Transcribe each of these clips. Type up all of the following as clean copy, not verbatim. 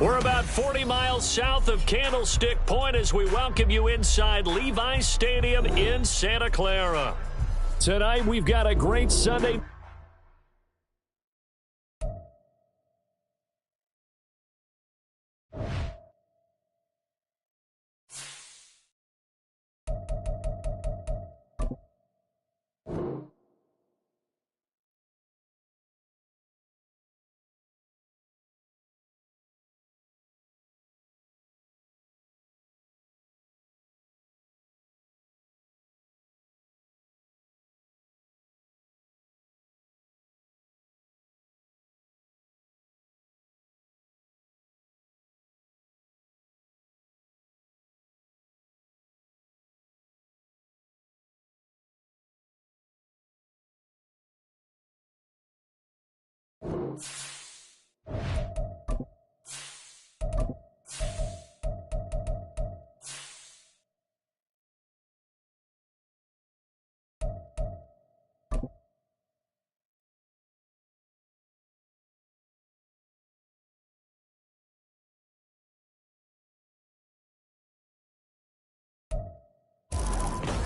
We're about 40 miles south of Candlestick Point as we welcome you inside Levi's Stadium in Santa Clara. Tonight, we've got a great Sunday.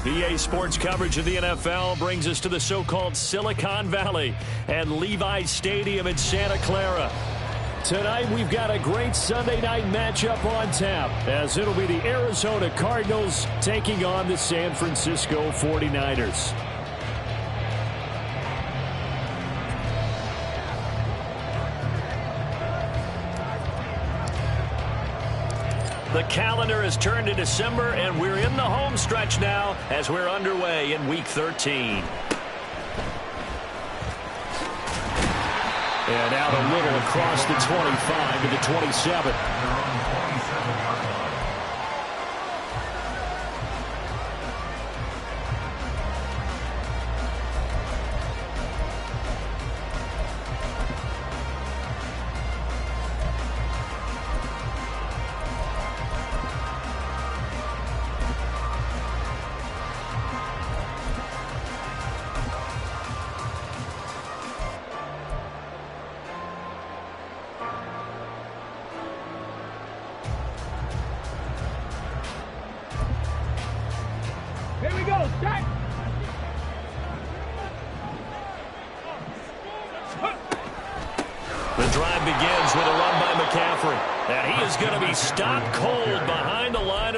EA Sports coverage of the NFL brings us to the so-called Silicon Valley and Levi's Stadium in Santa Clara. Tonight, we've got a great Sunday night matchup on tap, as it'll be the Arizona Cardinals taking on the San Francisco 49ers. The calendar has turned to December, and we're in the home stretch now as we're underway in Week 13. And out a little across the 25 to the 27.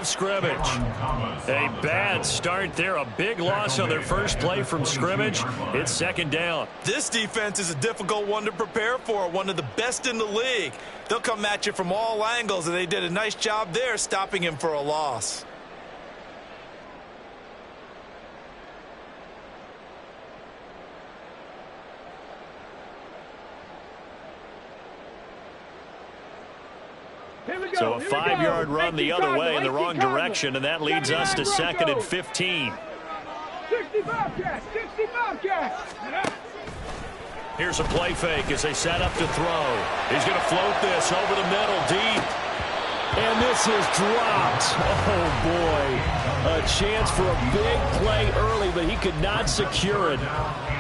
Scrimmage. A bad start there. A big loss on their first play from scrimmage. It's second down. This defense is a difficult one to prepare for. One of the best in the league. They'll come at you from all angles, and they did a nice job there stopping him for a loss. So a 5-yard run the other way in the wrong direction, and that leads us to 2nd and 15. 65 catch. Here's a play fake as they set up to throw. He's going to float this over the middle, deep. And this is dropped. Oh, boy. A chance for a big play early, but he could not secure it.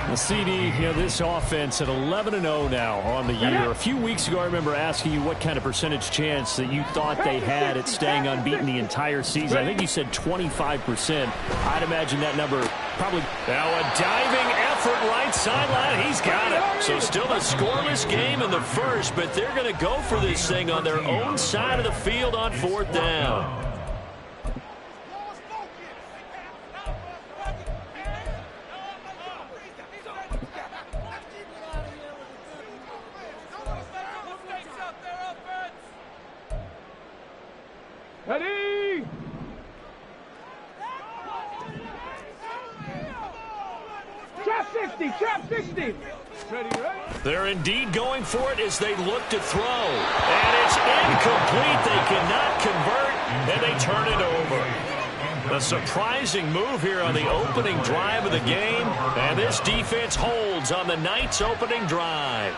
The CD, this offense at 11-0 now on the year. A few weeks ago, I remember asking you what kind of percentage chance that you thought they had at staying unbeaten the entire season. I think you said 25%. I'd imagine that number probably. Now a diving effort right sideline. He's got it. So still a scoreless game in the first, but they're going to go for this thing on their own side of the field on 4th down. Ready? Trap 60, trap 60. Ready, right? They're indeed going for it as they look to throw. And it's incomplete. They cannot convert, and they turn it over. A surprising move here on the opening drive of the game, and this defense holds on the night's opening drive.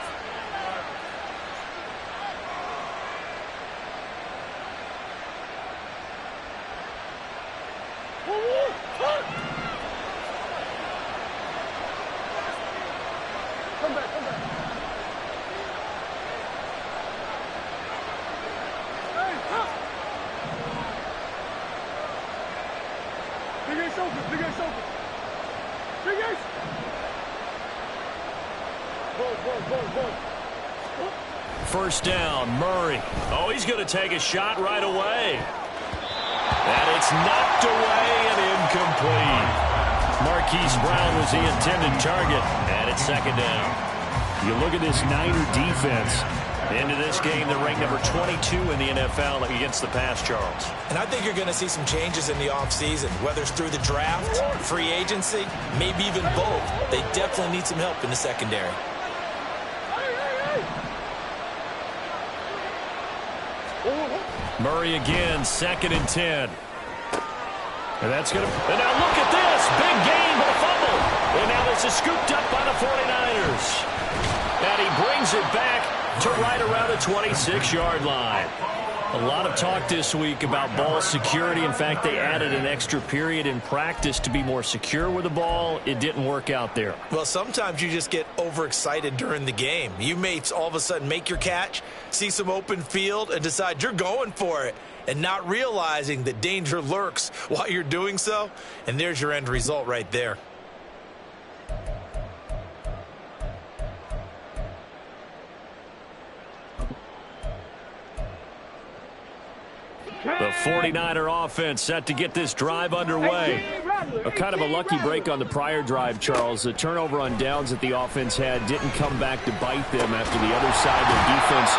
open. Big Ace open. Big Ace. Go. First down, Murray. Oh, he's going to take a shot right away. And it's knocked away and incomplete. Marquise Brown was the intended target, and it's second down. You look at this Niner defense. Into this game, they're ranked number 22 in the NFL against the pass, Charles. And I think you're going to see some changes in the offseason, whether it's through the draft, free agency, maybe even both. They definitely need some help in the secondary. Murray again, 2nd and 10. And that's going to... And now look at this. Big game, but a fumble. And now this is scooped up by the 49ers. And he brings it back to right around the 26-yard line. A lot of talk this week about ball security. In fact, they added an extra period in practice to be more secure with the ball. It didn't work out there. Well, sometimes you just get overexcited during the game. You may all of a sudden make your catch, see some open field, and decide you're going for it, and not realizing that danger lurks while you're doing so. And there's your end result right there. The 49er offense set to get this drive underway. Kind of a lucky break on the prior drive, Charles. The turnover on downs that the offense had didn't come back to bite them after the other side. Their defense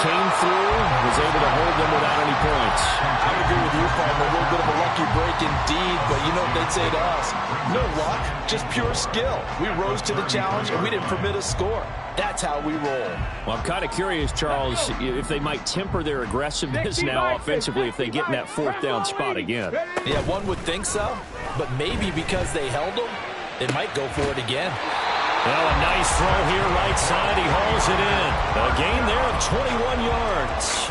came through, was able to hold them without any points. I would agree with you, partner. A little bit of a lucky break indeed, but you know what they'd say to us? No luck, just pure skill. We rose to the challenge, and we didn't permit a score. That's how we roll. Well, I'm kind of curious, Charles, if they might temper their aggressiveness now offensively if they get in that 4th down spot again. Yeah, one would think so, but maybe because they held them, they might go for it again. Well, a nice throw here right side. He hauls it in. A gain there of 21 yards.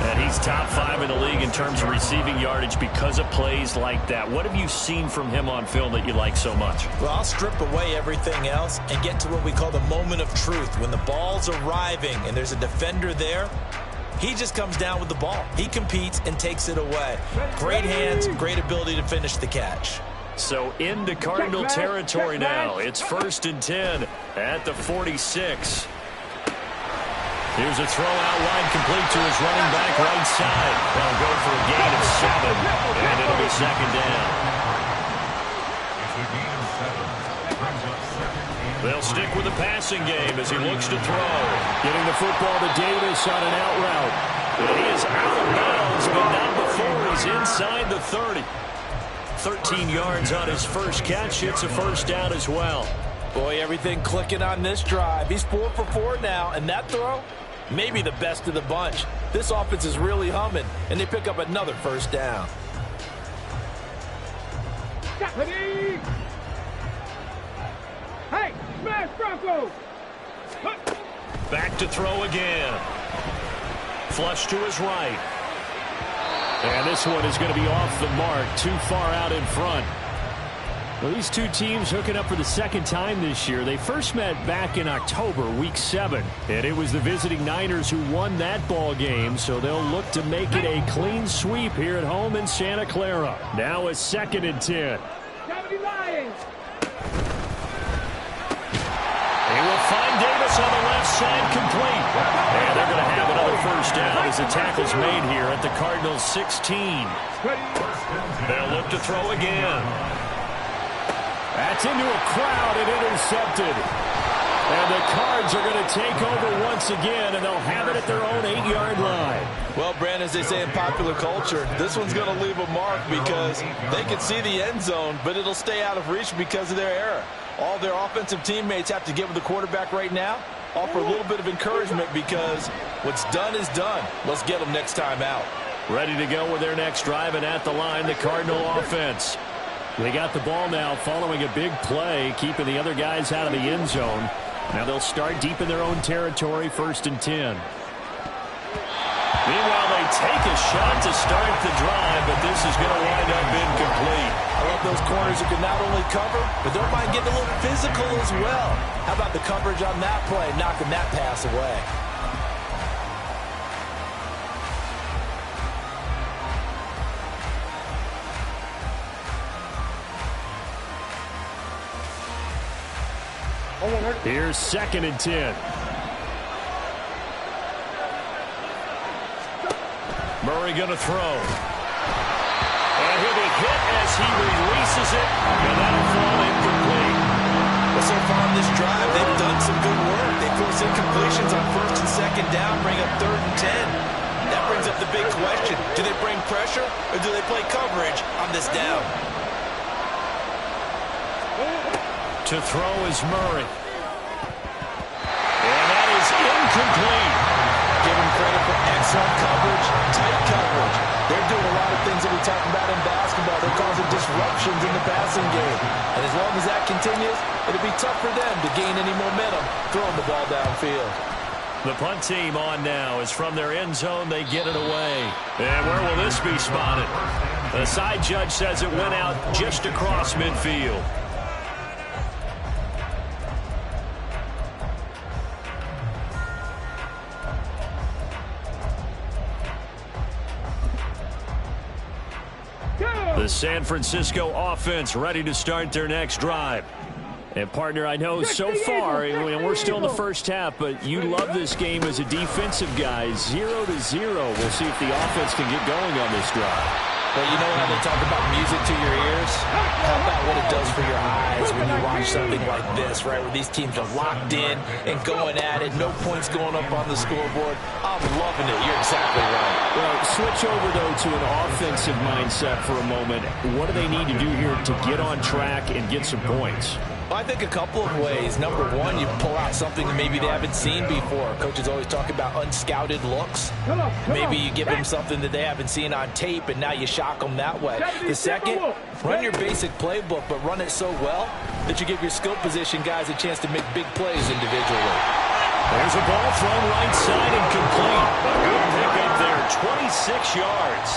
And he's top 5 in the league in terms of receiving yardage because of plays like that. What have you seen from him on film that you like so much? Well, I'll strip away everything else and get to what we call the moment of truth. When the ball's arriving and there's a defender there, he just comes down with the ball. He competes and takes it away. Great hands, great ability to finish the catch. So into Cardinal territory now. It's 1st and 10 at the 46. Here's a throw out wide, complete to his running back right side. They'll go for a gain of 7, and it'll be 2nd down. They'll stick with the passing game as he looks to throw. Getting the football to Davis on an out route. He is out of bounds, but not before he's inside the 30. 13 yards on his first catch. It's a 1st down as well. Boy, everything clicking on this drive. He's 4 for 4 now, and that throw, maybe the best of the bunch. This offense is really humming, and they pick up another 1st down. Hey, smash Bronco! Back to throw again. Flush to his right. And this one is going to be off the mark, too far out in front. Well, these two teams hooking up for the 2nd time this year. They first met back in October, Week 7. And it was the visiting Niners who won that ball game, so they'll look to make it a clean sweep here at home in Santa Clara. Now a 2nd and 10. He will find Davis on the left side, complete. And they're going to have another 1st down as the tackle's made here at the Cardinals' 16. They'll look to throw again. That's into a crowd and intercepted. And the Cards are going to take over once again, and they'll have it at their own 8-yard line. Well, Brandon, as they say in popular culture, this one's going to leave a mark because they can see the end zone, but it'll stay out of reach because of their error. All their offensive teammates have to get with the quarterback right now, offer a little bit of encouragement because what's done is done. Let's get them next time out. Ready to go with their next drive, and at the line, the Cardinal offense. They got the ball now following a big play, keeping the other guys out of the end zone. Now they'll start deep in their own territory, 1st and 10. Meanwhile, they take a shot to start the drive, but this is going to wind up incomplete. I love those corners who can not only cover, but don't mind getting a little physical as well. How about the coverage on that play, knocking that pass away? Here's 2nd and 10. Murray going to throw. And he'll be hit as he releases it. And that'll fall incomplete. Well, so far on this drive, they've done some good work. They force incompletions on 1st and 2nd down, bring up 3rd and 10. That brings up the big question. Do they bring pressure or do they play coverage on this down? To throw is Murray. And that is incomplete. Give him credit for excellent coverage, tight coverage. They're doing a lot of things that we talk about in basketball. They're causing disruptions in the passing game. And as long as that continues, it'll be tough for them to gain any momentum throwing the ball downfield. The punt team on now is from their end zone. They get it away. And where will this be spotted? The side judge says it went out just across midfield. The San Francisco offense ready to start their next drive. And, partner, I know so far, and we're still in the first half, but you love this game as a defensive guy. 0-0. We'll see if the offense can get going on this drive. Well, you know how they talk about music to your ears? How about what it does for your eyes when you watch something like this, right, where these teams are locked in and going at it, no points going up on the scoreboard. I'm loving it. You're exactly right. Well, switch over, though, to an offensive mindset for a moment. What do they need to do here to get on track and get some points? I think a couple of ways. Number one, you pull out something that maybe they haven't seen before. Coaches always talk about unscouted looks. Maybe you give them something that they haven't seen on tape, and now you shock them that way. The second, run your basic playbook, but run it so well that you give your skill position guys a chance to make big plays individually. There's a ball thrown right side and complete. A good pickup there, 26 yards.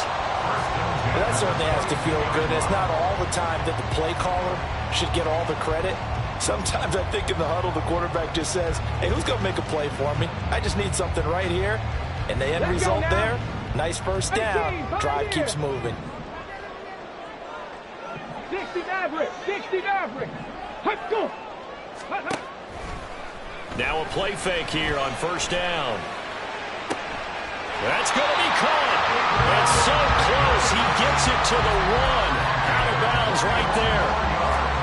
That certainly has to feel good. It's not all the time that the play caller should get all the credit. Sometimes I think in the huddle the quarterback just says, hey, who's going to make a play for me? I just need something right here. And the end result there, nice first down. Drive keeps moving. 60 Maverick! 60 Maverick! Let's go! Now a play fake here on 1st down. That's going to be caught. It's so close. He gets it to the 1. Out of bounds right there.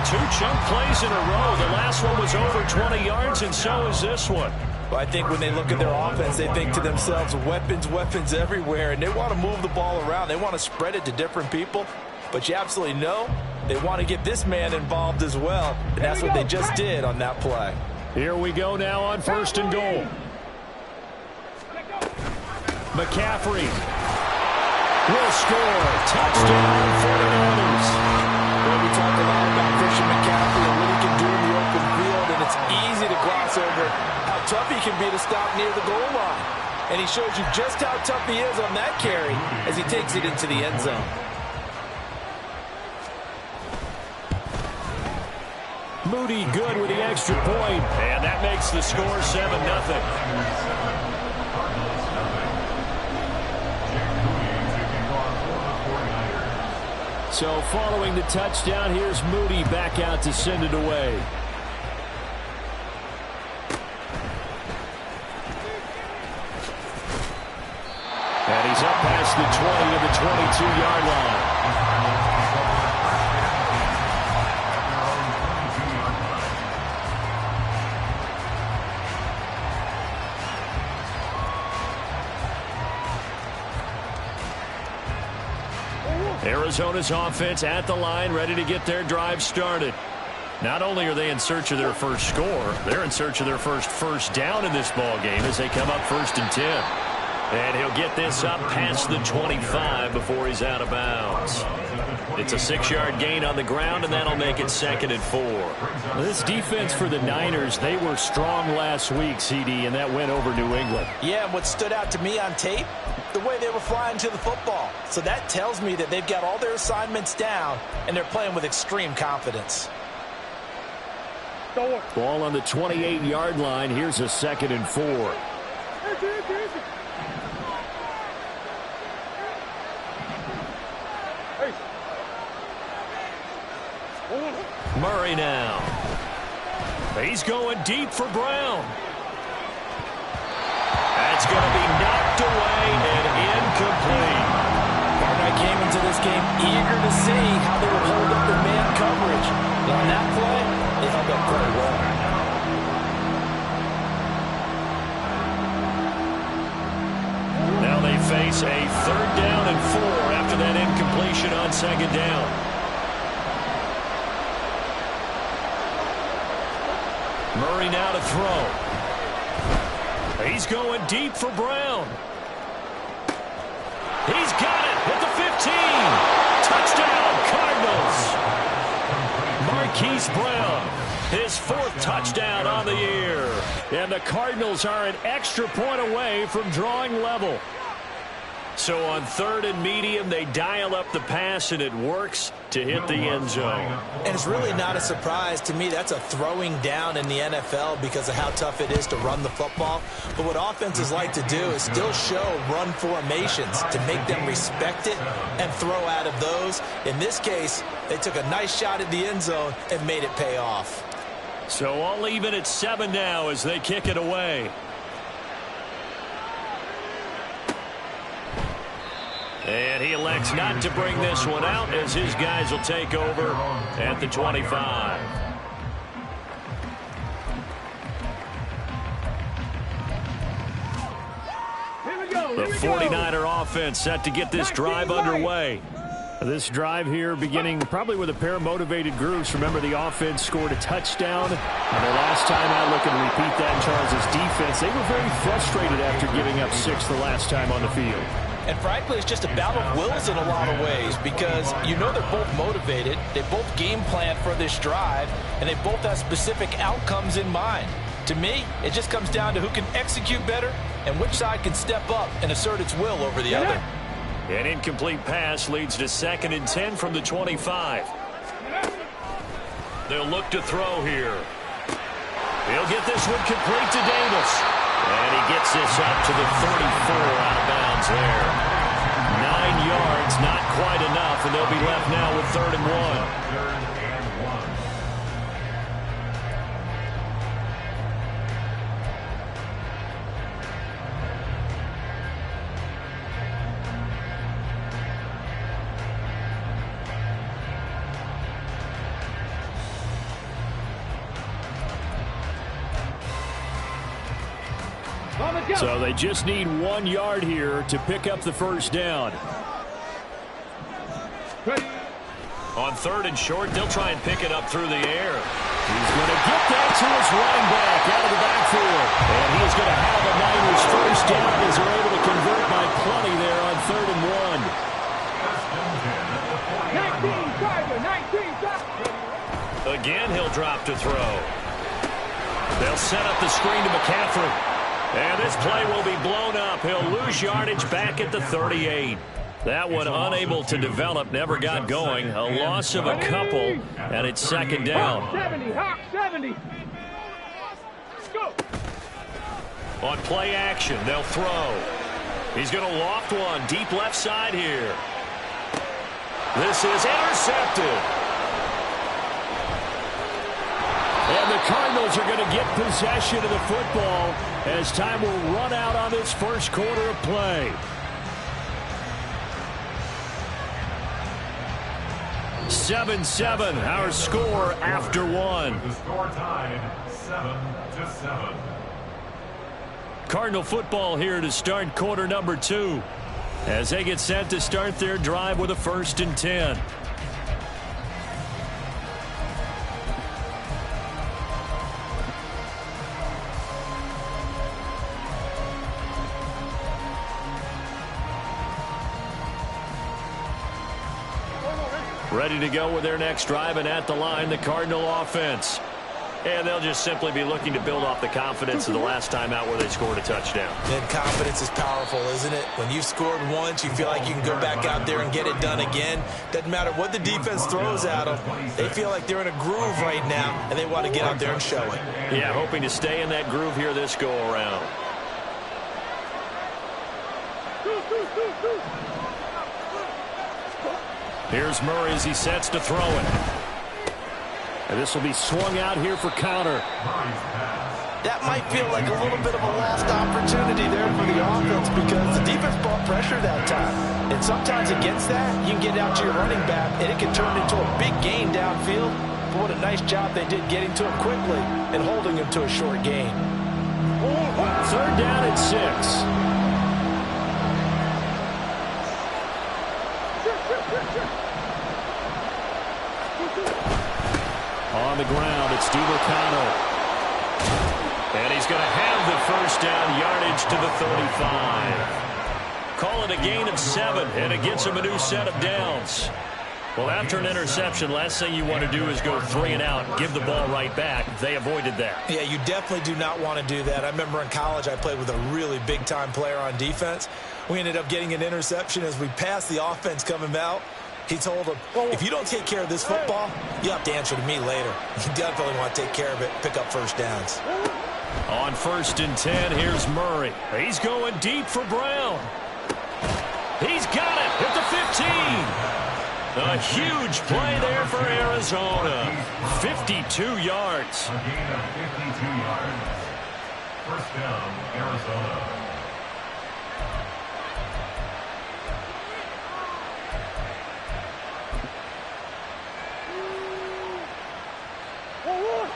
2 chunk plays in a row. The last one was over 20 yards, and so is this one. Well, I think when they look at their offense, they think to themselves, weapons, weapons everywhere, and they want to move the ball around. They want to spread it to different people, but you absolutely know they want to get this man involved as well, and that's what they just did on that play. Here we go now on 1st and goal. McCaffrey will score. Touchdown 49ers. Well, we talked a lot about Christian McCaffrey and what he can do in the open field, and it's easy to gloss over how tough he can be to stop near the goal line. And he shows you just how tough he is on that carry as he takes it into the end zone. Moody good with the extra point, and that makes the score 7-0. So following the touchdown, here's Moody back out to send it away. And he's up past the 20 to the 22-yard line. Arizona's offense at the line, ready to get their drive started. Not only are they in search of their first score, they're in search of their first down in this ball game as they come up 1st and 10. And he'll get this up past the 25 before he's out of bounds. It's a 6-yard gain on the ground, and that'll make it 2nd and 4. This defense for the Niners, they were strong last week, CD, and that went over New England. Yeah, and what stood out to me on tape, the way they were flying to the football. So that tells me that they've got all their assignments down, and they're playing with extreme confidence. Ball on the 28-yard line. Here's a 2nd and 4. Murray now. He's going deep for Brown. That's going to be knocked away and incomplete. Partner came into this game eager to see how they would hold up in man coverage. But on that play, they held up quite well. Now they face a 3rd down and 4 after that incompletion on 2nd down. Murray now to throw. He's going deep for Brown. He's got it at the 15. Touchdown, Cardinals. Marquise Brown, his 4th touchdown on the year. And the Cardinals are an extra point away from drawing level. So on 3rd and medium, they dial up the pass, and it works to hit the end zone. And it's really not a surprise to me. That's a throwing down in the NFL because of how tough it is to run the football. But what offenses like to do is still show run formations to make them respect it and throw out of those. In this case, they took a nice shot at the end zone and made it pay off. So all even at 7 now as they kick it away. And he elects not to bring this one out as his guys will take over at the 25. The 49er offense set to get this drive underway. This drive here beginning probably with a pair of motivated groups. Remember, the offense scored a touchdown. And the last time out, looking to repeat that in Charles' defense. They were very frustrated after giving up 6 the last time on the field. And frankly, it's just a battle of wills in a lot of ways because you know they're both motivated. They both game plan for this drive, and they both have specific outcomes in mind. To me, it just comes down to who can execute better and which side can step up and assert its will over the other. An incomplete pass leads to 2nd and 10 from the 25. They'll look to throw here. He'll get this one complete to Davis. And he gets this up to the 34 out of bounds there. 9 yards, not quite enough, and they'll be left now with 3rd and 1. So they just need 1 yard here to pick up the 1st down. On 3rd and short, they'll try and pick it up through the air. He's going to get that to his running back out of the backfield. And he's going to have a Niners 1st down as they're able to convert by plenty there on 3rd and 1. 19, Tiger, 19, Tiger. Again, he'll drop to throw. They'll set up the screen to McCaffrey. And this play will be blown up. He'll lose yardage back at the 38. That one unable to develop, never got going. A loss of a couple, and it's 2nd down. Hawk 70, Hawk 70. Go. On play action, they'll throw. He's going to loft one deep left side here. This is intercepted. And the Cardinals are going to get possession of the football as time will run out on this 1st quarter of play. 7-7, our score after 1. The score tied 7-7. Cardinal football here to start quarter number 2 as they get set to start their drive with a 1st and 10. Ready to go with their next drive, and at the line, the Cardinal offense. And they'll just simply be looking to build off the confidence of the last time out where they scored a touchdown. And confidence is powerful, isn't it? When you've scored once, you feel like you can go back out there and get it done again. Doesn't matter what the defense throws at them. They feel like they're in a groove right now, and they want to get out there and show it. Yeah, hoping to stay in that groove here this go-around. Here's Murray as he sets to throw it. And this will be swung out here for counter. That might feel like a little bit of a lost opportunity there for the offense because the defense brought pressure that time. And sometimes against that, you can get out to your running back, and it can turn into a big gain downfield. But what a nice job they did getting to him quickly and holding him to a short gain. Third down and 6. On the ground, it's DiMercato. And he's going to have the first down, yardage to the 35. Call it a gain of 7, and it gets him a new set of downs. Well, after an interception, last thing you want to do is go 3 and out and give the ball right back. They avoided that. Yeah, you definitely do not want to do that. I remember in college I played with a really big-time player on defense. We ended up getting an interception as we passed the offense coming out. He told him, if you don't take care of this football, you have to answer to me later. You definitely want to take care of it, pick up first downs. On 1st and 10, here's Murray. He's going deep for Brown. He's got it at the 15. A huge play there for Arizona. 52 yards. A gain of 52 yards. First down, Arizona.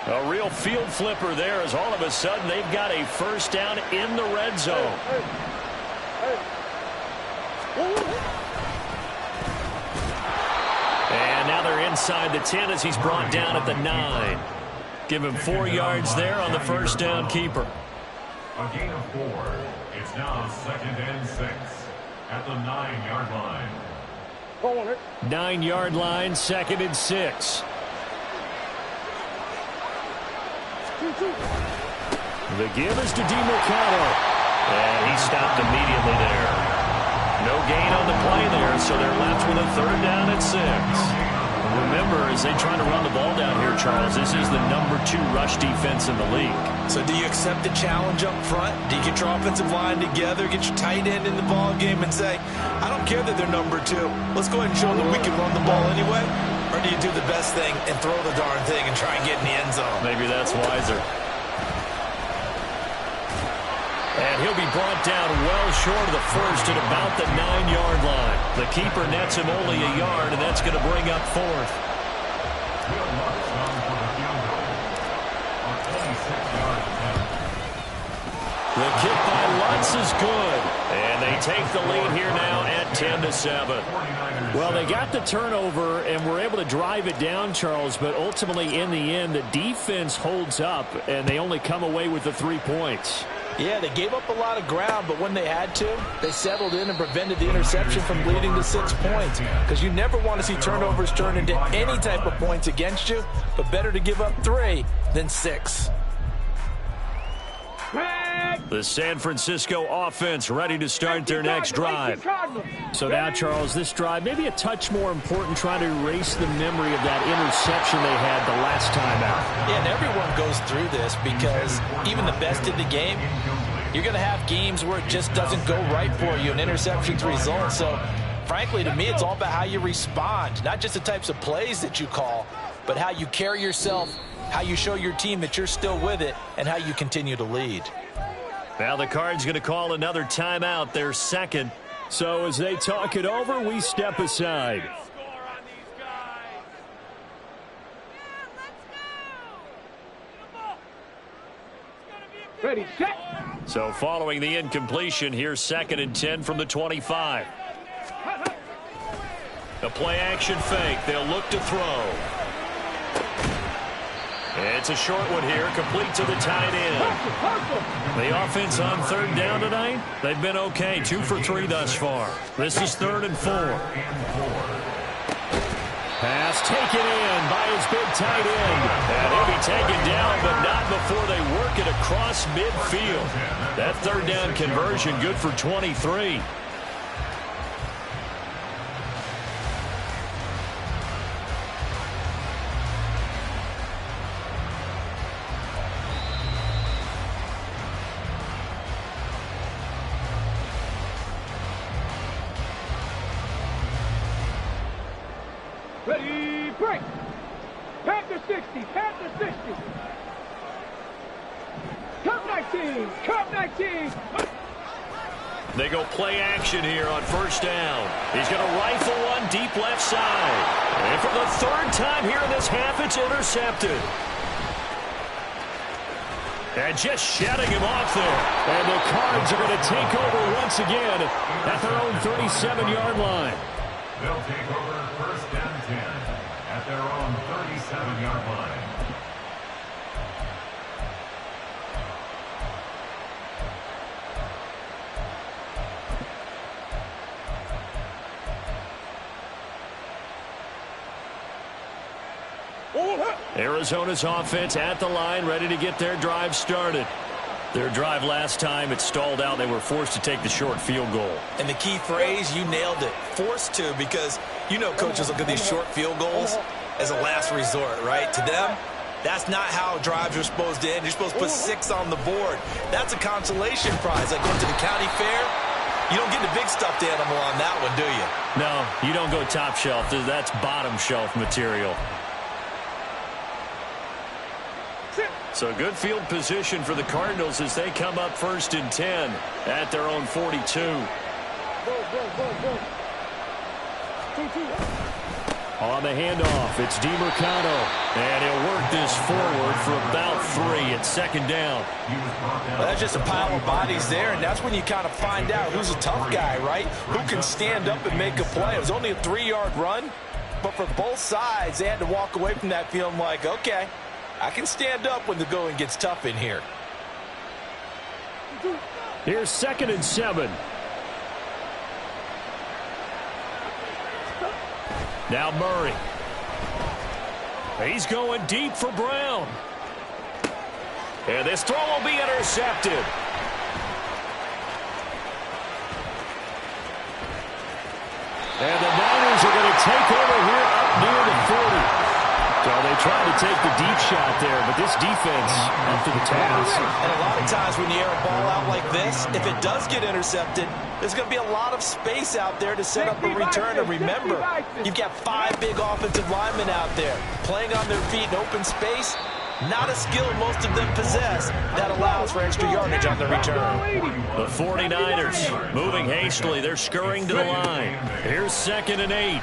A real field flipper there as all of a sudden they've got a first down in the red zone. And now they're inside the 10 as he's brought down at the 9. Give him 4 yards there on the first down keeper. A gain of 4. It's now 2nd and 6 at the 9-yard line. 9-yard line, 2nd and 6. The give is to DiMercato. And he stopped immediately there. No gain on the play there, so they're left with a 3rd down and 6. Remember, as they try to run the ball down here, Charles, this is the number 2 rush defense in the league. So do you accept the challenge up front? Do you get your offensive line together, get your tight end in the ball game and say, I don't care that they're number 2. Let's go ahead and show them we can run the ball anyway? Or do you do the best thing and throw the darn thing and try and get in the end zone? Maybe that's wiser. And he'll be brought down well short of the first at about the 9-yard line. The keeper nets him only a yard, and that's going to bring up 4th. Will Lutz on for the field goal. A 26-yard attempt. The kick by Lutz is good. And they take the lead here now at 10-7. Well, they got the turnover and were able to drive it down, Charles, but ultimately in the end, the defense holds up, and they only come away with the 3 points. Yeah, they gave up a lot of ground, but when they had to, they settled in and prevented the interception from leading to 6 points. Because you never want to see turnovers turn into any type of points against you, but better to give up 3 than 6. The San Francisco offense ready to start their next drive. So now, Charles, this drive maybe a touch more important, trying to erase the memory of that interception they had the last time out. Yeah, and everyone goes through this because even the best in the game, you're going to have games where it just doesn't go right for you, and interceptions result. So, frankly, to me, it's all about how you respond, not just the types of plays that you call, but how you carry yourself, how you show your team that you're still with it, and how you continue to lead. Now the Cards going to call another timeout, their second. So as they talk it over, we step aside. Ready, set. So following the incompletion, here's 2nd and 10 from the 25. A play action fake. They'll look to throw. It's a short one here, complete to the tight end. The offense on 3rd down tonight, they've been okay, 2 for 3 thus far. This is 3rd and 4. Pass taken in by his big tight end. And he'll be taken down, but not before they work it across midfield. That 3rd down conversion good for 23. Ready, break. Panther 60, Panther 60. Cup 19, Cup 19. They go play action here on first down. He's going to rifle one deep left side. And for the third time here in this half, it's intercepted. And just shutting him off there. And the Cards are going to take over once again at their own 37-yard line. They'll take over first and 10 at their own 37-yard line. Arizona's offense at the line, ready to get their drive started. Their drive last time, it stalled out. They were forced to take the short field goal. And the key phrase, you nailed it, forced to, because you know coaches look at these short field goals as a last resort, right? To them, that's not how drives are supposed to end. You're supposed to put 6 on the board. That's a consolation prize. Like going to the county fair, you don't get the big stuffed animal on that one, do you? No, you don't go top shelf. That's bottom shelf material. So good field position for the Cardinals as they come up first and 10 at their own 42. On the handoff, it's DeMercado. And he'll work this forward for about 3 at second down. Well, that's just a pile of bodies there, and that's when you kind of find out who's a tough guy, right? Who can stand up and make a play. It was only a 3-yard run, but for both sides, they had to walk away from that feeling like, okay, I can stand up when the going gets tough in here. Here's 2nd and 7. Now Murray. He's going deep for Brown. And this throw will be intercepted. And the Niners are going to take over here up near the 40. So they tried to take the deep shot there, but this defense up to the task. And a lot of times when you air a ball out like this, if it does get intercepted, there's going to be a lot of space out there to set up a return. And remember, you've got 5 big offensive linemen out there playing on their feet in open space. Not a skill most of them possess that allows for extra yardage on the return. The 49ers moving hastily. They're scurrying to the line. Here's 2nd and 8.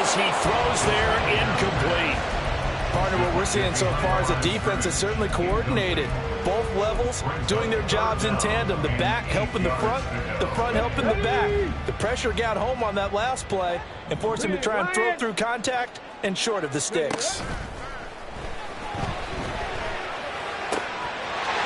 He throws there, incomplete. Partner, what we're seeing so far is a defense that's certainly coordinated. Both levels doing their jobs in tandem. The back helping the front helping the back. The pressure got home on that last play and forced him to try and throw through contact and short of the sticks.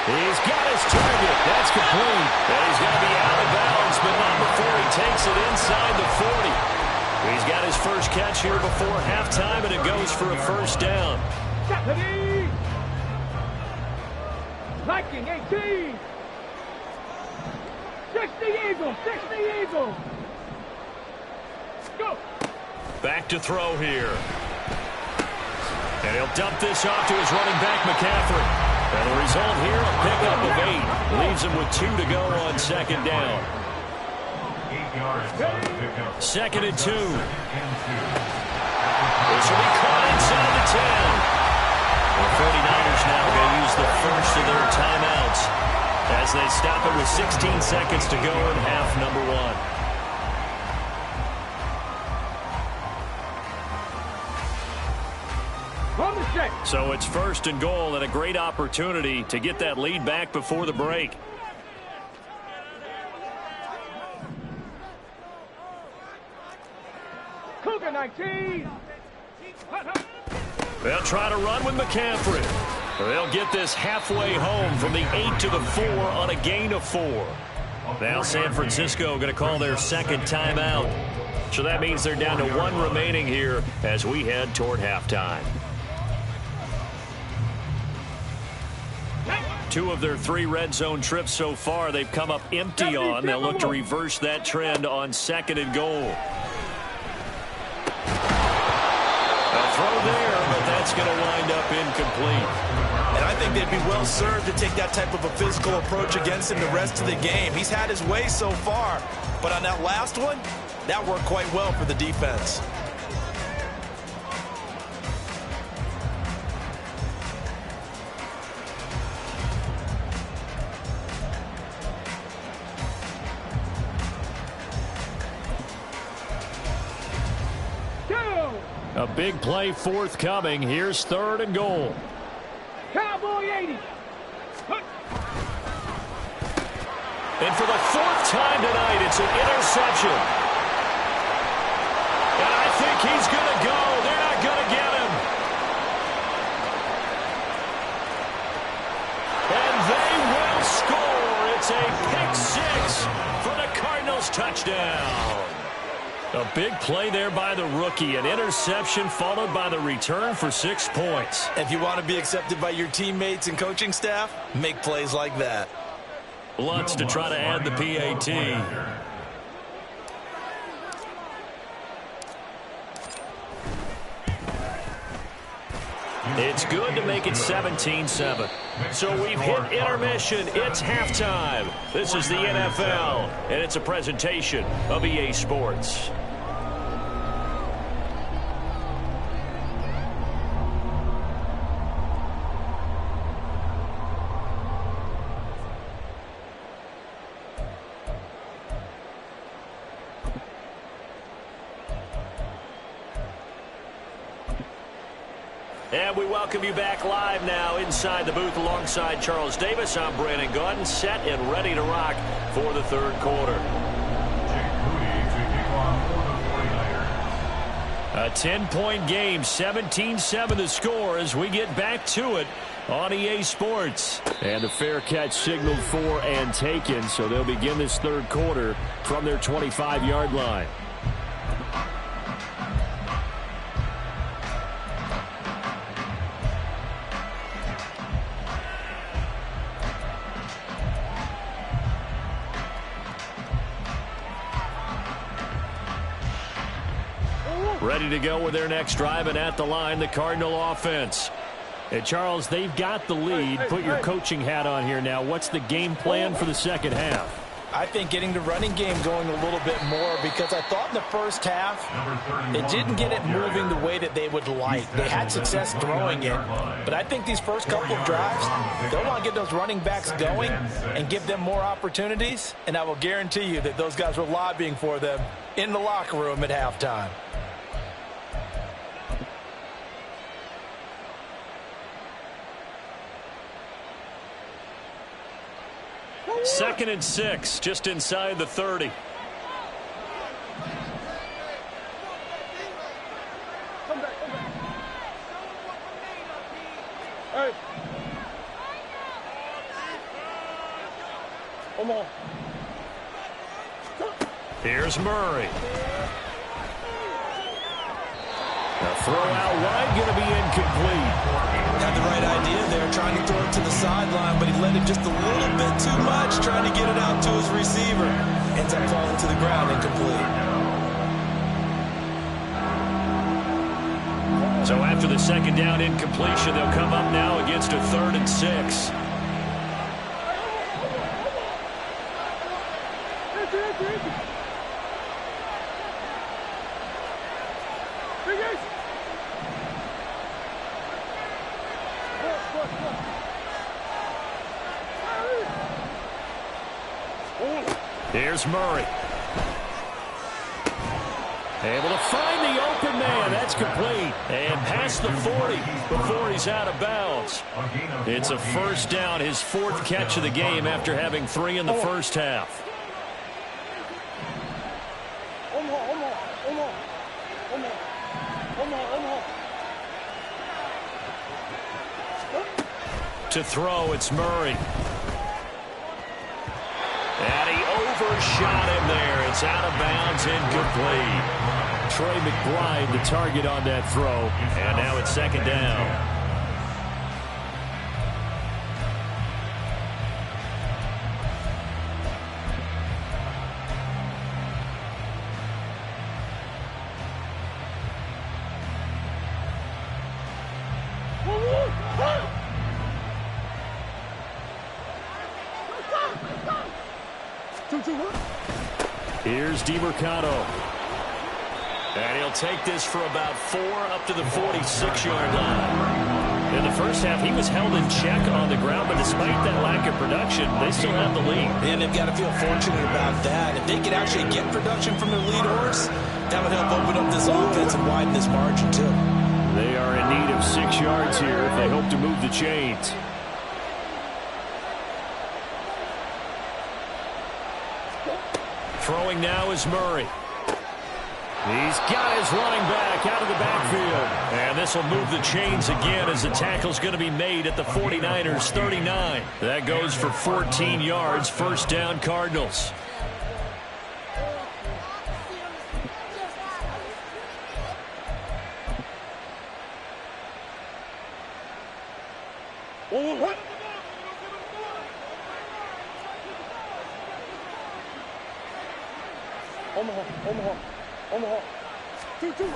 He's got his target. That's complete. And he's going to be out of bounds, but not before he takes it inside the 40. He's got his first catch here before halftime, and it goes for a first down. Viking 18. 60 Eagles, 60 Eagles. Go. Back to throw here. And he'll dump this off to his running back, McCaffrey. And the result here, a pickup of 8. Leaves him with 2 to go on 2nd down. 2nd and 2. This will be caught inside the 10. The 49ers now going to use the first of their timeouts as they stop it with 16 seconds to go in half number 1. So it's 1st and goal and a great opportunity to get that lead back before the break. Cougar 19. They'll try to run with McCaffrey. They'll get this halfway home from the 8 to the 4 on a gain of 4. Now San Francisco going to call their 2nd timeout. So that means they're down to 1 remaining here as we head toward halftime. 2 of their 3 red zone trips so far they've come up empty on. They'll look to reverse that trend on 2nd and goal. A throw there, but that's going to wind up incomplete. And I think they'd be well served to take that type of a physical approach against him the rest of the game. He's had his way so far, but on that last one, that worked quite well for the defense. A big play forthcoming. Here's 3rd and goal. Cowboy 80. And for the 4th time tonight, it's an interception. And I think he's going to go. They're not going to get him. And they will score. It's a pick 6 for the Cardinals touchdown. A big play there by the rookie. An interception followed by the return for 6 points. If you want to be accepted by your teammates and coaching staff, make plays like that. Lutz to try to add the PAT. It's good to make it 17-7. So we've hit intermission. It's halftime. This is the NFL, and it's a presentation of EA Sports. And we welcome you back live now inside the booth alongside Charles Davis. I'm Brandon Gaudin, set and ready to rock for the 3rd quarter. A 10-point game, 17-7 the score as we get back to it on EA Sports. And the fair catch signaled for and taken, so they'll begin this 3rd quarter from their 25-yard line. Ready to go with their next drive, and at the line, the Cardinal offense. And Charles, they've got the lead. Put your coaching hat on here now. What's the game plan for the 2nd half? I think getting the running game going a little bit more, because I thought in the first half it didn't get it moving the way that they would like. They had success throwing it, but I think these first couple of drives, they'll want to get those running backs going and give them more opportunities, and I will guarantee you that those guys were lobbying for them in the locker room at halftime. 2nd and 6, just inside the 30. Hey. Come on. Here's Murray. A throw out wide, going to be incomplete. Had the right idea there, trying to throw it to the sideline, but he let it just a little bit too much, trying to get it out to his receiver. Ends up falling to the ground, incomplete. So after the 2nd down incompletion, they'll come up now against a 3rd and 6. Here's Murray. Able to find the open man. That's complete. And past the 40 before he's out of bounds. It's a 1st down, his 4th catch of the game after having 3 in the first half. To throw, it's Murray. And he overshot him there. It's out of bounds, incomplete. Trey McBride, the target on that throw. And now it's 2nd down. Here's DiMercado. And he'll take this for about 4 up to the 46-yard line. In the first half, he was held in check on the ground, but despite that lack of production, they still have the lead. And they've got to feel fortunate about that. If they could actually get production from their lead horse, that would help open up this offense and widen this margin, too. They are in need of 6 yards here if they hope to move the chains. Throwing now is Murray. He's got his running back out of the backfield. And this will move the chains again as the tackle's going to be made at the 49ers 39. That goes for 14 yards. First down, Cardinals. Omaha. 2-2.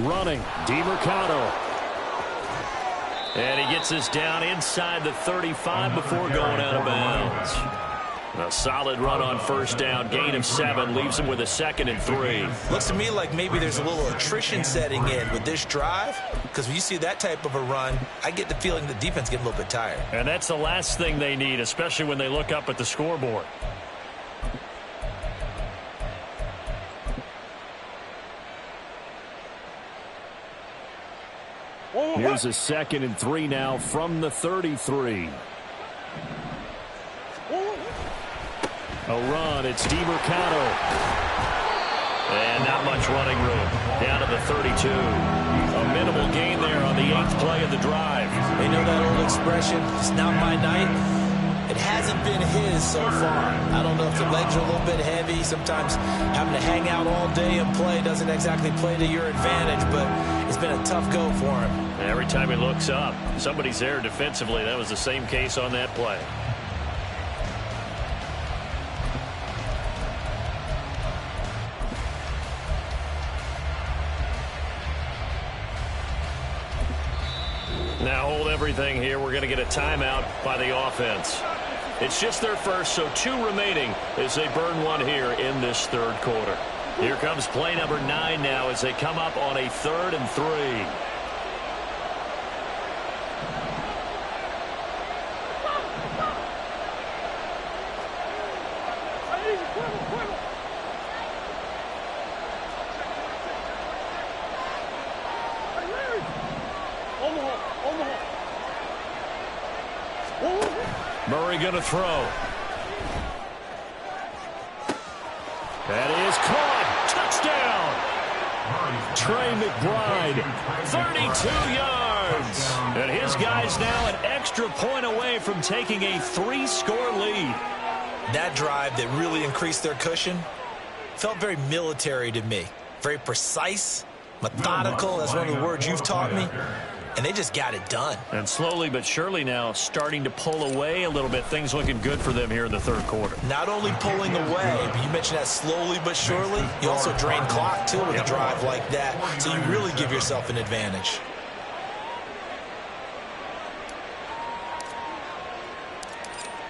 Running, DeMercado. And he gets this down inside the 35 before going out of bounds. A solid run on first down. Gain of 7 leaves him with a 2nd and 3. Looks to me like maybe there's a little attrition setting in with this drive, because when you see that type of a run, I get the feeling the defense getting a little bit tired. And that's the last thing they need, especially when they look up at the scoreboard. Here's a 2nd and 3 now from the 33. A run, it's DeMercado. And not much running room. Down to the 32. A minimal gain there on the 8th play of the drive. They know that old expression, it's not my night. It hasn't been his so far. I don't know if the legs are a little bit heavy. Sometimes having to hang out all day and play doesn't exactly play to your advantage, but it's been a tough go for him. Every time he looks up, somebody's there defensively. That was the same case on that play. Now hold everything here. We're going to get a timeout by the offense. It's just their first, so 2 remaining as they burn 1 here in this 3rd quarter. Here comes play number 9 now as they come up on a 3rd and 3. Murray going to throw. That is caught. Touchdown. Trey McBride, 32 yards. And his guys now an extra point away from taking a 3-score lead. That drive that really increased their cushion felt very military to me. Very precise, methodical. That's one of the words you've taught me. And they just got it done. And slowly but surely now starting to pull away a little bit. Things looking good for them here in the 3rd quarter. Not only pulling away, but you mentioned that slowly but surely. You also drain clock, too, with a drive like that. So you really give yourself an advantage.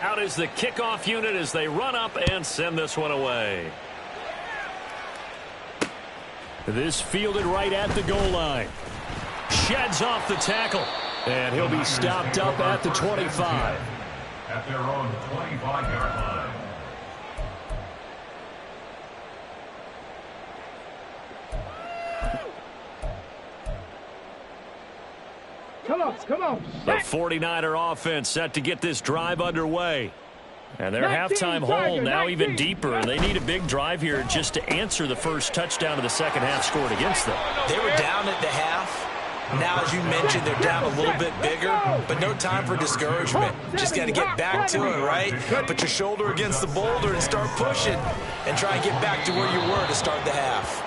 Out is the kickoff unit as they run up and send this one away. This fielded right at the goal line. Sheds off the tackle. And he'll be stopped up at the 25. At their own 25-yard line. Come on. The 49er offense set to get this drive underway. And their halftime hole now even deeper. And they need a big drive here just to answer the first touchdown of the second half scored against them. They were down at the half. Now, as you mentioned, they're down a little bit bigger, but no time for discouragement. Just got to get back to it, right? Put your shoulder against the boulder and start pushing and try and get back to where you were to start the half.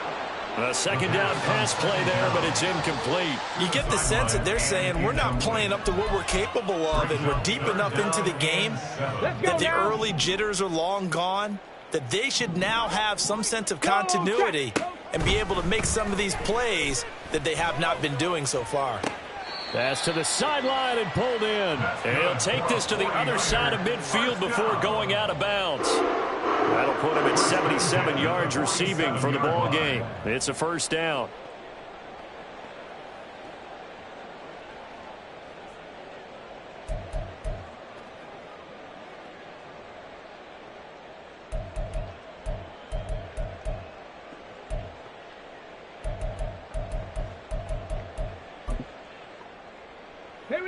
A second down pass play there, but it's incomplete. You get the sense that they're saying we're not playing up to what we're capable of, and we're deep enough into the game that the early jitters are long gone, that they should now have some sense of continuity and be able to make some of these plays that they have not been doing so far. Pass to the sideline and pulled in. And he'll take this to the other side of midfield before going out of bounds. That'll put him at 77 yards receiving for the ball game. It's a first down.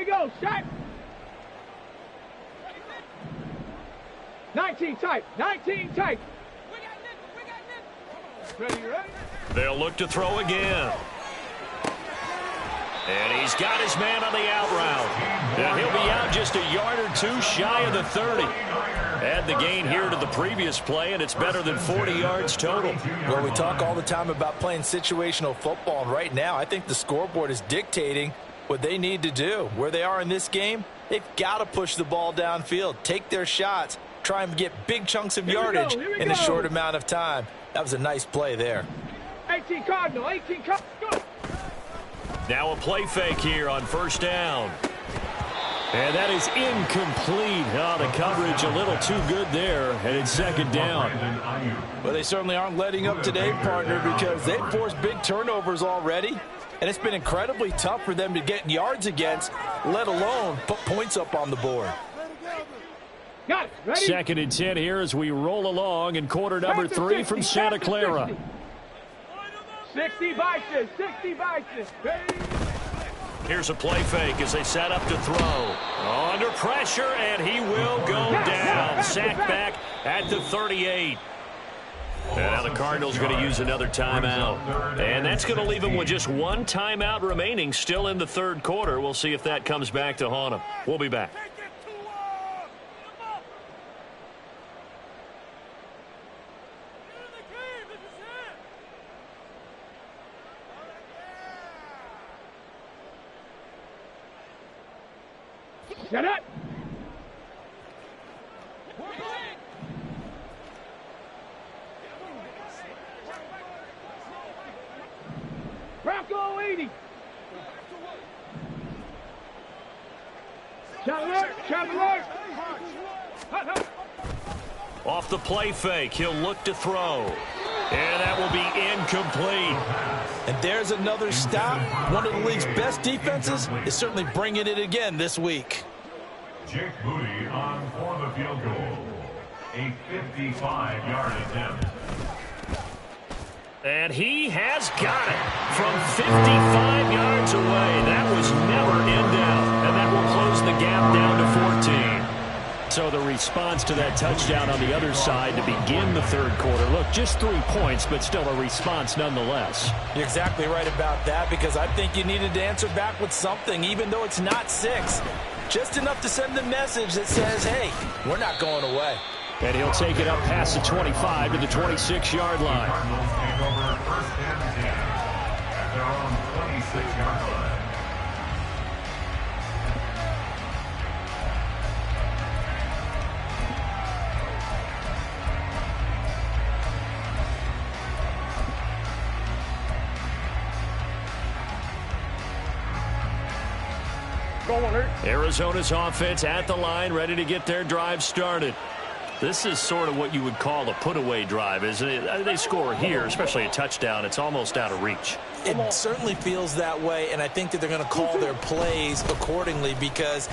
we go. Set. 19 tight. 19 tight. Ready, ready? They'll look to throw again. And he's got his man on the out route. And he'll be out just a yard or two shy of the 30. Add the gain here to the previous play, and it's better than 40 yards total. Well, we talk all the time about playing situational football, and right now I think the scoreboard is dictating what they need to do. Where they are in this game, they've got to push the ball downfield, take their shots, try and get big chunks of yardage in a short amount of time. That was a nice play there. 18 Cardinal, 18 Cardinal. Now a play fake here on first down. And that is incomplete. Oh, the coverage a little too good there, and it's second down. Well, they certainly aren't letting up today, partner, because they've forced big turnovers already, and it's been incredibly tough for them to get yards against, let alone put points up on the board. Got it. Ready? Second and 10 here as we roll along in quarter number 3 from Santa Clara. 60 Bison, 60 Bison. Ready? Here's a play fake as they set up to throw. Under pressure, and he will go down. Sacked back at the 38. And now the Cardinals going to use another timeout. And that's going to leave them with just one timeout remaining still in the third quarter. We'll see if that comes back to haunt them. We'll be back. Set up. Bronco 80. Shot alert, shot alert. Hut, hut. Off the play fake, he'll look to throw. And that will be incomplete. And there's another stop. One of the league's best defenses is certainly bringing it again this week. Jake Moody on for the field goal. A 55-yard attempt. And he has got it from 55 yards away. That was never in doubt. And that will close the gap down to 14. So the response to that touchdown on the other side to begin the third quarter. Look, just 3 points, but still a response nonetheless. You're exactly right about that, because I think you needed to answer back with something, even though it's not 6. Just enough to send the message that says, hey, we're not going away. And he'll take it up past the 25 to the 26-yard line. Cardinals take over first and 10 at their own 26-yard line. Arizona's offense at the line, ready to get their drive started. This is sort of what you would call a put-away drive, isn't it? They score here, especially a touchdown. It's almost out of reach. It certainly feels that way, and I think that they're going to call their plays accordingly, because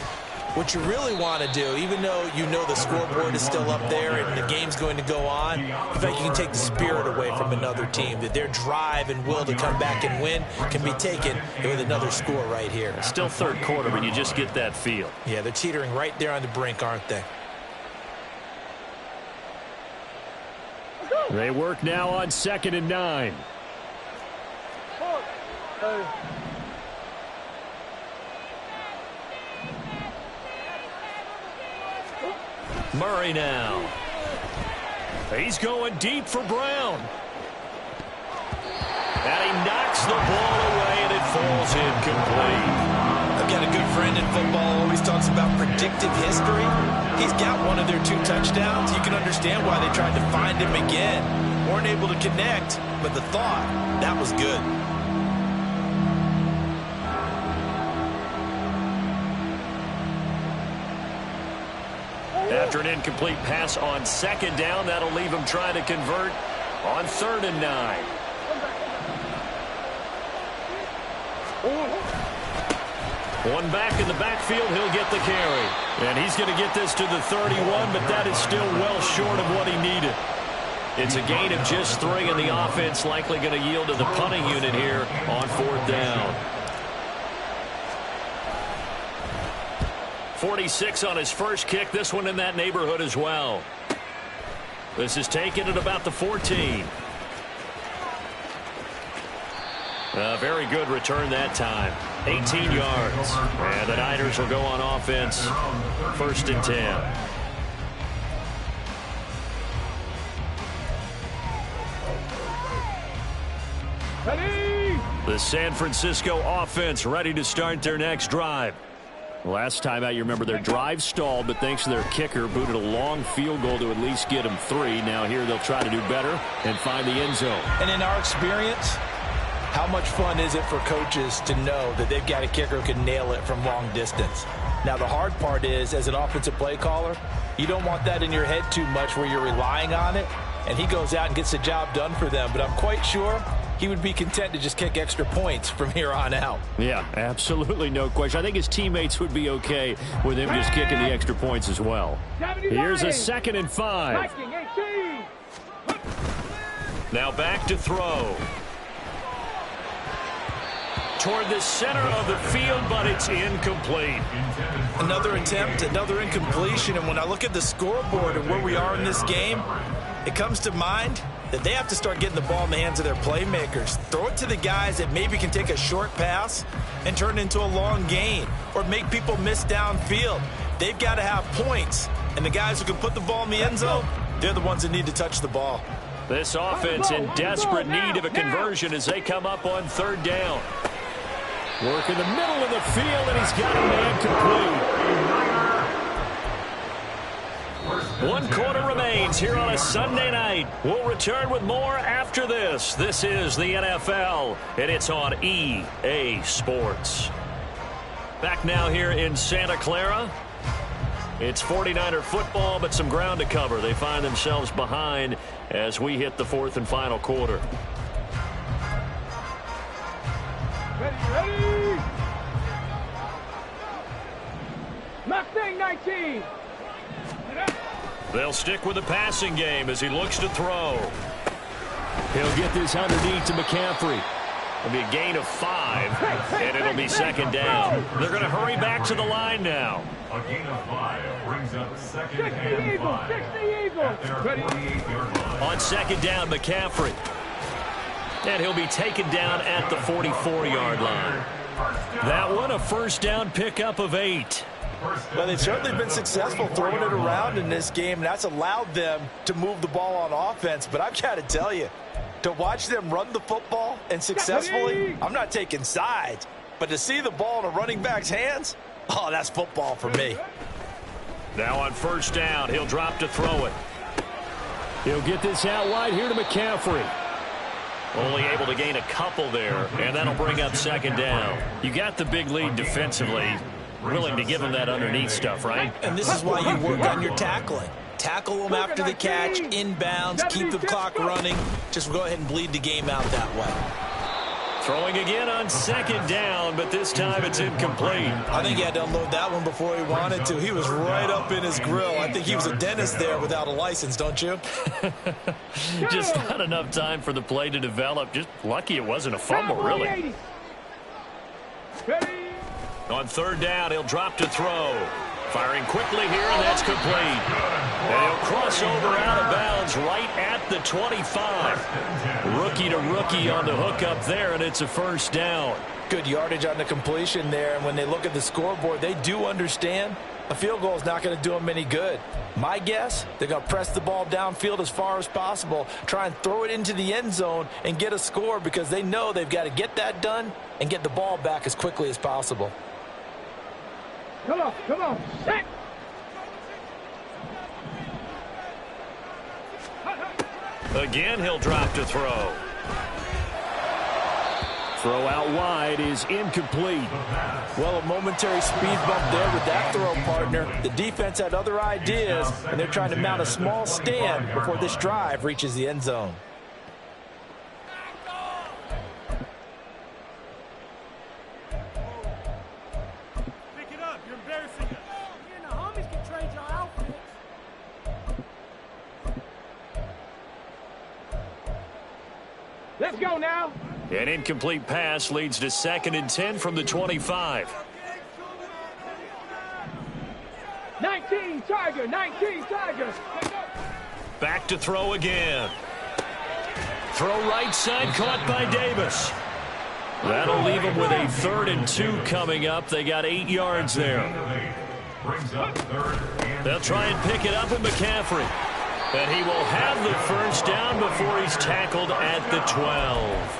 what you really want to do, even though you know the scoreboard is still up there and the game's going to go on, I think you can take the spirit away from another team, that their drive and will to come back and win can be taken with another score right here. It's still third quarter, but you just get that feel. Yeah, they're teetering right there on the brink, aren't they? They work now on 2nd and 9. Murray now. He's going deep for Brown. And he knocks the ball away, and it falls incomplete. I've got a good friend in football, always talks about predictive history. He's got one of their 2 touchdowns. You can understand why they tried to find him again. Weren't able to connect, but the thought, that was good. After an incomplete pass on 2nd down, that'll leave him trying to convert on 3rd and 9. One back in the backfield, he'll get the carry. And he's going to get this to the 31, but that is still well short of what he needed. It's a gain of just 3, and the offense likely going to yield to the punting unit here on 4th down. 46 on his first kick. This one in that neighborhood as well. This is taken at about the 14. A very good return that time. 18 yards. And the Niners will go on offense. 1st and 10. Ready? The San Francisco offense ready to start their next drive. Last time out, you remember their drive stalled, but thanks to their kicker, booted a long field goal to at least get them 3. Now here they'll try to do better and find the end zone. And in our experience, how much fun is it for coaches to know that they've got a kicker who can nail it from long distance? Now, the hard part is, as an offensive play caller, you don't want that in your head too much where you're relying on it, and he goes out and gets the job done for them. But I'm quite sure he would be content to just kick extra points from here on out. Yeah, absolutely no question. I think his teammates would be okay with him just kicking the extra points as well. Here's a 2nd and 5. Now back to throw. Toward the center of the field, but it's incomplete. Another attempt, another incompletion, and when I look at the scoreboard and where we are in this game, it comes to mind that they have to start getting the ball in the hands of their playmakers. Throw it to the guys that maybe can take a short pass and turn it into a long gain or make people miss downfield. They've got to have points, and the guys who can put the ball in the end zone, they're the ones that need to touch the ball. This offense in desperate need of a conversion as they come up on 3rd down. Work in the middle of the field, and he's got a man complete. 1 quarter remains here on a Sunday night. We'll return with more after this. This is the NFL, and it's on EA Sports. Back now here in Santa Clara. It's 49er football, but some ground to cover. They find themselves behind as we hit the 4th and final quarter. Ready? Mustang 19. They'll stick with the passing game as he looks to throw. He'll get this underneath to McCaffrey. It'll be a gain of 5, and it'll be 2nd down. They're going to hurry back to the line now. A gain of 5 brings up 2nd and 5. 60 Eagles. At their 48-yard line. On 2nd down, McCaffrey. And he'll be taken down at the 44-yard line. That one, a 1st down pickup of 8. Well, they've certainly been successful throwing it around in this game, and that's allowed them to move the ball on offense. But I've got to tell you, to watch them run the football and successfully, I'm not taking sides, but to see the ball in a running back's hands, oh, that's football for me. Now on 1st down, he'll drop to throw it. He'll get this out wide here to McCaffrey. Only able to gain a couple there, and that'll bring up 2nd down. You got the big lead defensively. Willing to give him that underneath stuff, right? And this is why you work on your tackling. Tackle them after the catch, inbounds, keep the clock running. Just go ahead and bleed the game out that way. Throwing again on 2nd down, but this time it's incomplete. I think he had to unload that one before he wanted to. He was right up in his grill. I think he was a dentist there without a license, don't you? Just not enough time for the play to develop. Just lucky it wasn't a fumble, really. On 3rd down, he'll drop to throw. Firing quickly here, and that's complete. And he'll cross over out of bounds right at the 25. Rookie to rookie on the hook up there, and it's a 1st down. Good yardage on the completion there, and when they look at the scoreboard, they do understand a field goal is not going to do them any good. My guess, they're going to press the ball downfield as far as possible, try and throw it into the end zone and get a score because they know they've got to get that done and get the ball back as quickly as possible. Come on, set. Again, he'll drop to throw. Throw out wide is incomplete. Well, a momentary speed bump there with that throw, partner. The defense had other ideas, and they're trying to mount a small stand before this drive reaches the end zone. Let's go now. An incomplete pass leads to 2nd and 10 from the 25. Tiger, 19 Tiger. Back to throw again. Throw right side, caught by Davis. That'll leave them with a 3rd and 2 coming up. They got 8 yards there. Brings up 3rd and They'll try and pick it up with McCaffrey. And he will have the first down before he's tackled at the 12.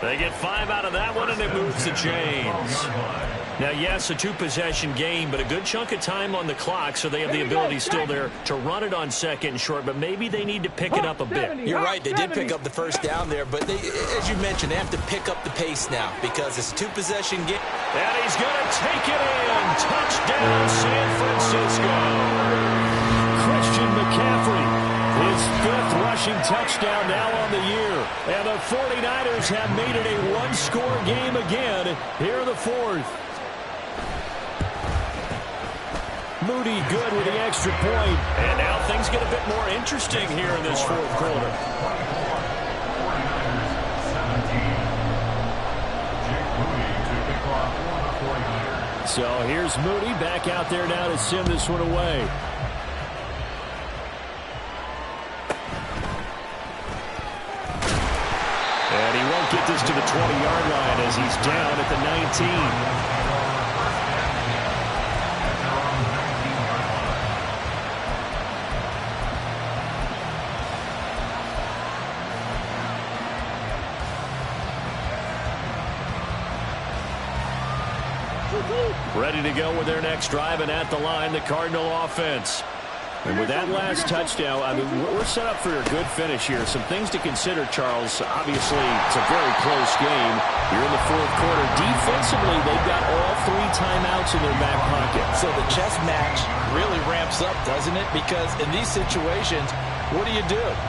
They get 5 out of that one, and it moves the chains. Now, yes, a 2-possession game, but a good chunk of time on the clock, so they have the ability still there to run it on 2nd and short, but maybe they need to pick it up a bit. You're right. They did pick up the first down there, but they, as you mentioned, they have to pick up the pace now because it's a 2-possession game. And he's going to take it in. Touchdown, San Francisco. Christian McCaffrey, his 5th rushing touchdown now on the year. And the 49ers have made it a 1-score game again here in the 4th. Moody good with the extra point. And now things get a bit more interesting here in this 4th quarter. So here's Moody back out there now to send this one away. And he won't get this to the 20-yard line as he's down at the 19. Ready to go with their next drive, and at the line, the Cardinal offense. And with that last touchdown, I mean, we're set up for a good finish here. Some things to consider, Charles. Obviously, it's a very close game. You're in the 4th quarter. Defensively, they've got all 3 timeouts in their back pocket. So the chess match really ramps up, doesn't it? Because in these situations, what do?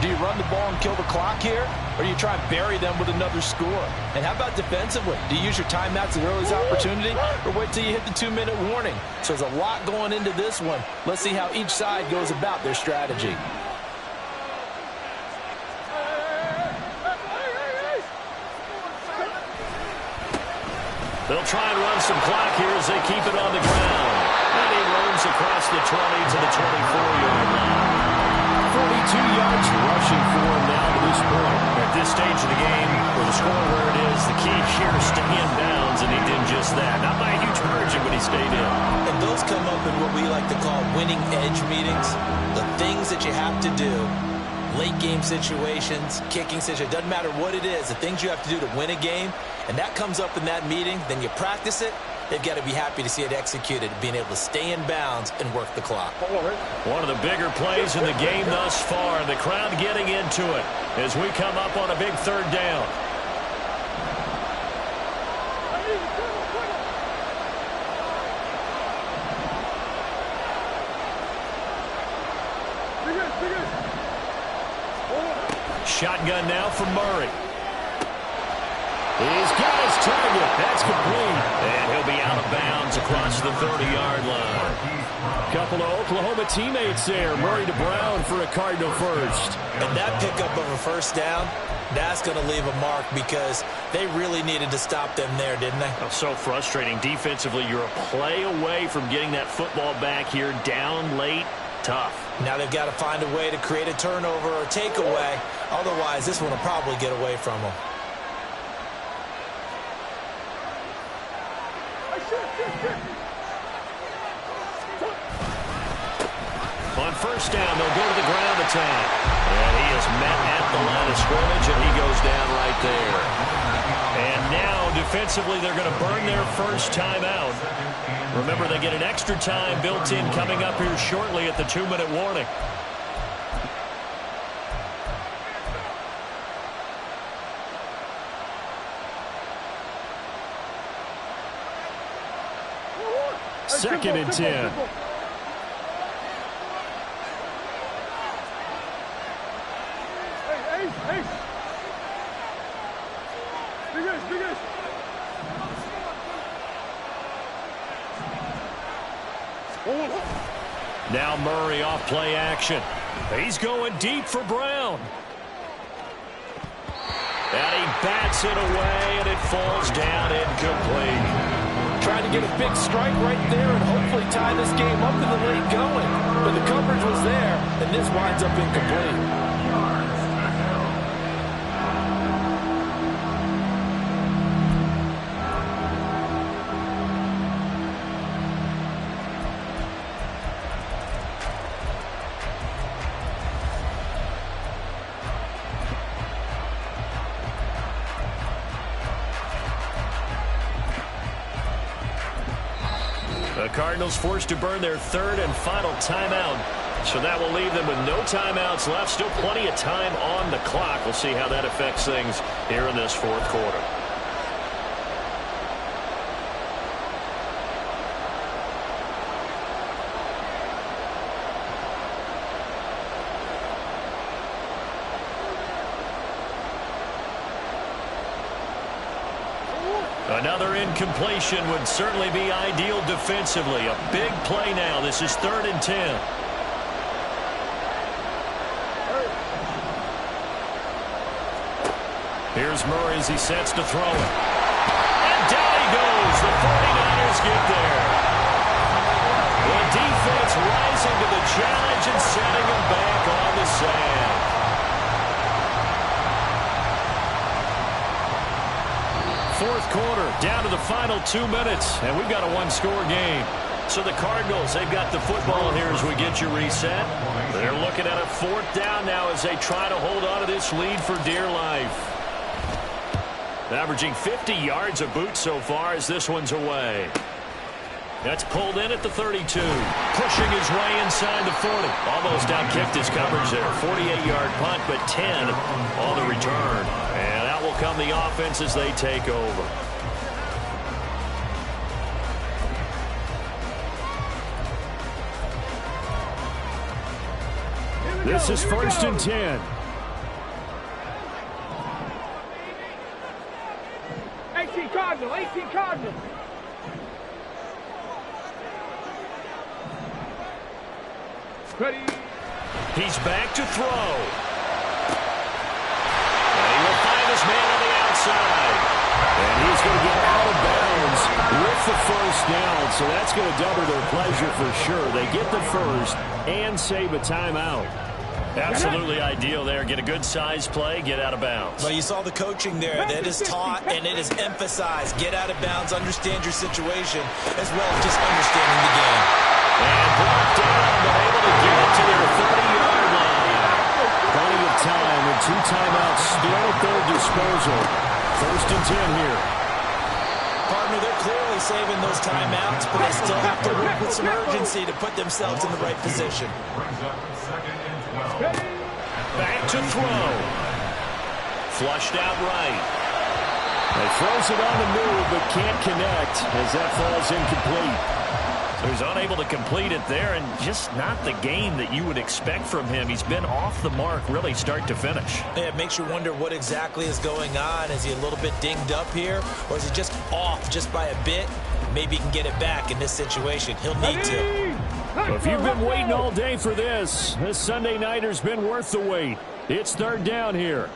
Do you run the ball and kill the clock here? Or do you try and bury them with another score? And how about defensively? Do you use your timeouts at the earliest opportunity? Or wait till you hit the 2-minute warning? So there's a lot going into this one. Let's see how each side goes about their strategy. They'll try and run some clock here as they keep it on the ground. And he roams across the 20 to the 24-yard line. 42 yards rushing for him now to this point. At this stage of the game, with the score where it is, the key here is stay in bounds, and he did just that. Not by a huge margin, but he stayed in. And those come up in what we like to call winning edge meetings. The things that you have to do, late game situations, kicking situations, doesn't matter what it is, the things you have to do to win a game, and that comes up in that meeting, then you practice it. They've got to be happy to see it executed, being able to stay in bounds and work the clock. One of the bigger plays in the game thus far, and the crowd getting into it as we come up on a big 3rd down. Shotgun now for Murray. He's got his target. That's complete. And he'll be out of bounds across the 30-yard line. Couple of Oklahoma teammates there. Murray to Brown for a Cardinal first. And that pickup of a first down, that's going to leave a mark because they really needed to stop them there, didn't they? Oh, so frustrating. Defensively, you're a play away from getting that football back here. Down late, tough. Now they've got to find a way to create a turnover or takeaway. Otherwise, this one will probably get away from them. On first down, they'll go to the ground attack. And he is met at the line of scrimmage, and he goes down right there. And now, defensively, they're going to burn their first time out. Remember, they get an extra time built in coming up here shortly at the 2-minute warning. Second and 10. Now Murray off play action. He's going deep for Brown. And he bats it away, and it falls down incomplete. trying to get a big strike right there and hopefully tie this game up in the late going. But the coverage was there, and this winds up incomplete. The Cardinals forced to burn their third and final timeout. So that will leave them with no timeouts left. Still plenty of time on the clock. We'll see how that affects things here in this fourth quarter. Another incompletion would certainly be ideal defensively. A big play now. This is 3rd and 10. Here's Murray as he sets to throw it. And down he goes. The 49ers get there. The defense rising to the challenge and setting them back on the sand. Fourth quarter, down to the final 2 minutes, and we've got a one-score game. So the Cardinals, they've got the football here as we get you reset. They're looking at a 4th down now as they try to hold on to this lead for dear life. Averaging 50 yards a boot so far as this one's away. That's pulled in at the 32. Pushing his way inside the 40. Almost outkicked his coverage there. 48-yard punt, but 10 on the return. And out will come the offense as they take over. This is 1st and 10. 18 Cardinal, 18 Cardinal. Ready. He's back to throw. And he will find his man on the outside. And he's going to get out of bounds with the 1st down, so that's going to double their pleasure for sure. They get the 1st and save a timeout. Absolutely ideal there. Get a good size play, get out of bounds. Well, you saw the coaching there. That is taught and it is emphasized. Get out of bounds, understand your situation, as well as just understanding the game. And brought down, but able to get it to their 30-yard line. Plenty of time and 2 timeouts still at their disposal. 1st and 10 here. Partner, they're clearly saving those timeouts, but they still have to work with some urgency to put themselves in the right position. Back to throw. Flushed out right. He throws it on the move, but can't connect as that falls incomplete. So he's unable to complete it there, and just not the game that you would expect from him. He's been off the mark really start to finish. Yeah, it makes you wonder what exactly is going on. Is he a little bit dinged up here, or is he just off just by a bit? Maybe he can get it back in this situation. He'll need to. Well, if you've been waiting all day for this Sunday nighter's been worth the wait. It's 3rd down here.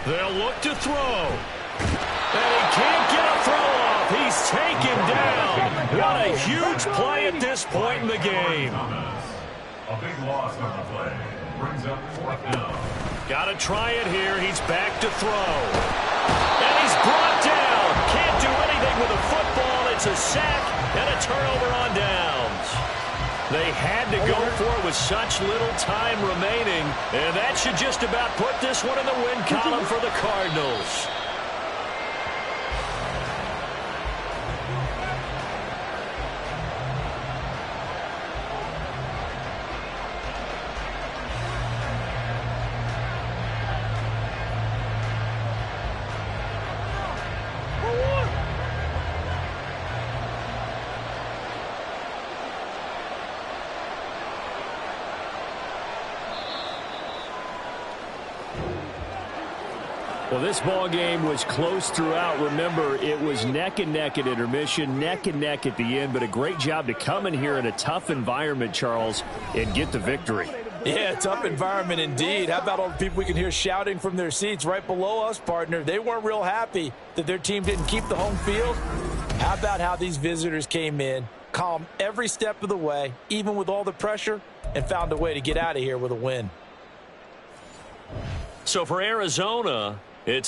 They'll look to throw. And he can't get a throw off. He's taken down. What a huge play at this point in the game. A big loss on the play. Brings up 4th down. Got to try it here. He's back to throw. And he's brought down. Can't do anything with a football. It's a sack and a turnover on downs. They had to go for it with such little time remaining. And that should just about put this one in the win column for the Cardinals. Well, this ball game was close throughout. Remember, it was neck and neck at intermission, neck and neck at the end, but a great job to come in here in a tough environment, Charles, and get the victory. Yeah, tough environment indeed. How about all the people we can hear shouting from their seats right below us, partner? They weren't real happy that their team didn't keep the home field. How about how these visitors came in, calm every step of the way, even with all the pressure, and found a way to get out of here with a win. So for Arizona, it's